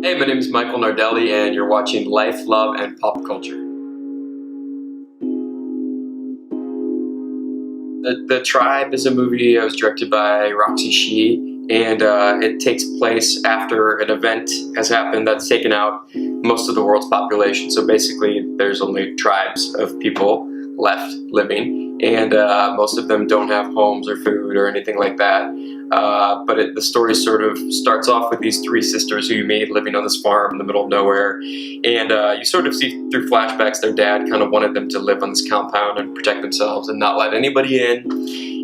Hey, my name is Michael Nardelli, and you're watching Life, Love, and Pop Culture. The Tribe is a movie that was directed by Roxy Shih, and it takes place after an event has happened that's taken out most of the world's population. So basically, there's only tribes of people left living, and most of them don't have homes or food or anything like that. But the story sort of starts off with these three sisters who you meet living on this farm in the middle of nowhere, and you sort of see through flashbacks their dad kind of wanted them to live on this compound and protect themselves and not let anybody in.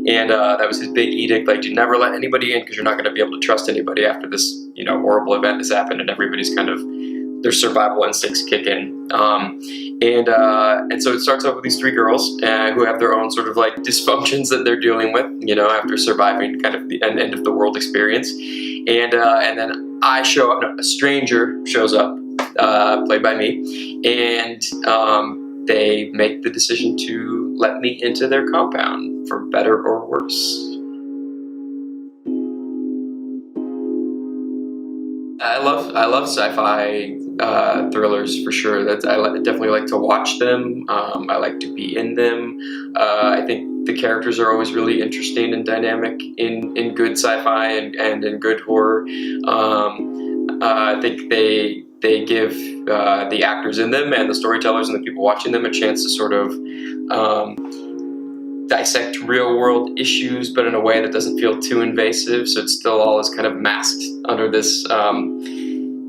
And that was his big edict, like, you never let anybody in because you're not going to be able to trust anybody after this, horrible event has happened, and everybody's kind of, their survival instincts kick in. And so it starts off with these three girls who have their own sort of like dysfunctions that they're dealing with, after surviving kind of the end of the world experience. And then I show up, a stranger shows up, played by me, and they make the decision to let me into their compound, for better or worse. I love sci-fi thrillers for sure. I definitely like to watch them. I like to be in them. I think the characters are always really interesting and dynamic in good sci-fi and in good horror. I think they give the actors in them and the storytellers and the people watching them a chance to sort of dissect real world issues, but in a way that doesn't feel too invasive, so it's still all is kind of masked under this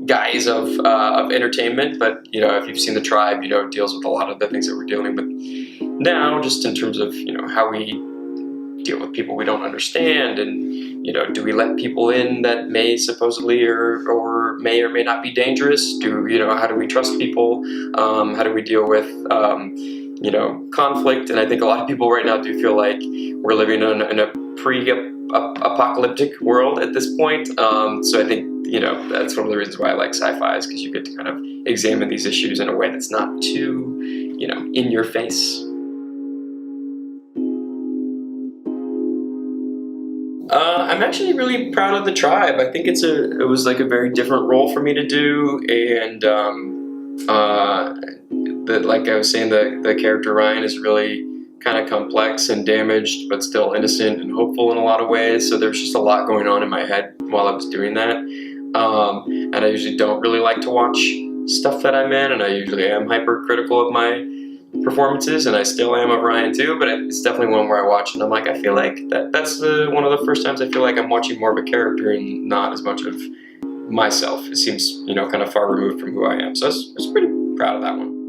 guise of entertainment. But if you've seen The Tribe, it deals with a lot of the things that we're dealing with now, just in terms of how we deal with people we don't understand, and do we let people in that may supposedly or may not be dangerous? How do we trust people? How do we deal with conflict? And I think a lot of people right now do feel like we're living in a pre-apocalyptic world at this point. So I think that's one of the reasons why I like sci-fi, is because you get to kind of examine these issues in a way that's not too in your face. I'm actually really proud of The Tribe. I think it was like a very different role for me to do, and like I was saying, the character Ryan is really kind of complex and damaged, but still innocent and hopeful in a lot of ways. So there's just a lot going on in my head while I was doing that. And I usually don't really like to watch stuff that I'm in, and I usually am hypercritical of my performances, and I still am of Ryan too, but it's definitely one where I watch and I'm like, I feel like that's one of the first times I feel like I'm watching more of a character and not as much of myself. It seems, kind of far removed from who I am. So I was pretty proud of that one.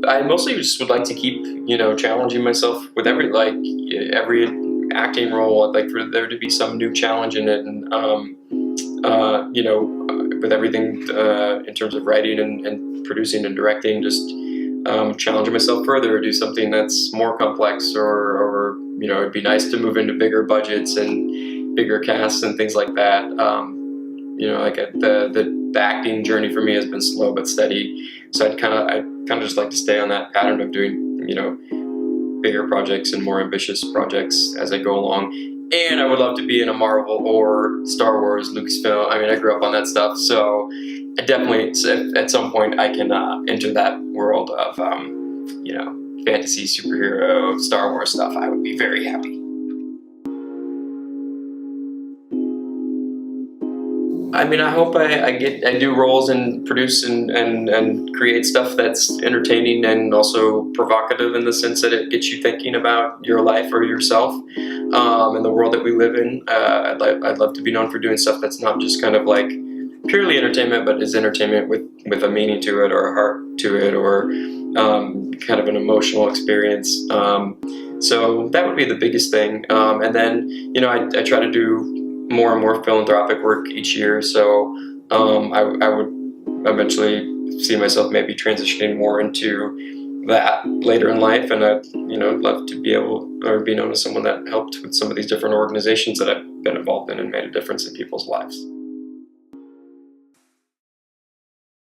I mostly just would like to keep, challenging myself with every acting role. I'd like for there to be some new challenge in it, and with everything in terms of writing and producing and directing, just challenging myself further, do something that's more complex, or it'd be nice to move into bigger budgets and bigger casts and things like that. The acting journey for me has been slow but steady, so I kind of just like to stay on that pattern of doing bigger projects and more ambitious projects as I go along. And I would love to be in a Marvel or Star Wars, Lucasfilm. I mean, I grew up on that stuff, so I definitely, at some point, I can enter that world of fantasy, superhero, Star Wars stuff. I would be very happy. I mean, I hope I do roles and produce and create stuff that's entertaining and also provocative, in the sense that it gets you thinking about your life or yourself and the world that we live in. I'd love to be known for doing stuff that's not just kind of like purely entertainment, but is entertainment with a meaning to it, or a heart to it, or kind of an emotional experience. So that would be the biggest thing. And then I try to do more and more philanthropic work each year, so I would eventually see myself maybe transitioning more into that later in life, and I'd love to be able, or be known as someone that helped with some of these different organizations that I've been involved in and made a difference in people's lives.